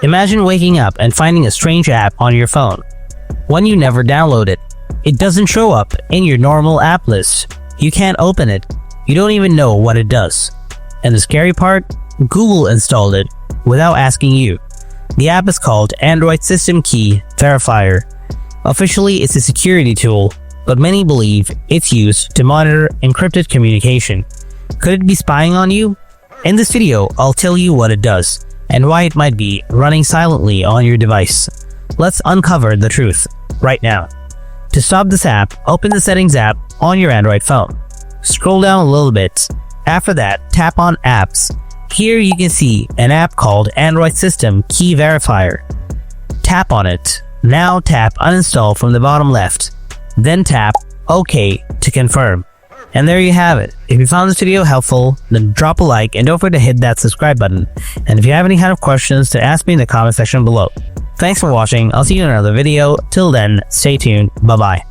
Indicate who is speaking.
Speaker 1: Imagine waking up and finding a strange app on your phone. One you never downloaded. It doesn't show up in your normal app list. You can't open it. You don't even know what it does. And the scary part? Google installed it without asking you. The app is called Android System Key Verifier. Officially, it's a security tool, but many believe it's used to monitor encrypted communication. Could it be spying on you? In this video, I'll tell you what it does and why it might be running silently on your device. Let's uncover the truth right now. To stop this app, open the Settings app on your Android phone. Scroll down a little bit. After that, tap on Apps. Here you can see an app called Android System Key Verifier. Tap on it. Now tap Uninstall from the bottom left. Then tap OK to confirm. And there you have it. If you found this video helpful, then drop a like and don't forget to hit that subscribe button. And if you have any kind of questions, to ask me in the comment section below. Thanks for watching. I'll see you in another video. Till then, stay tuned. Bye bye.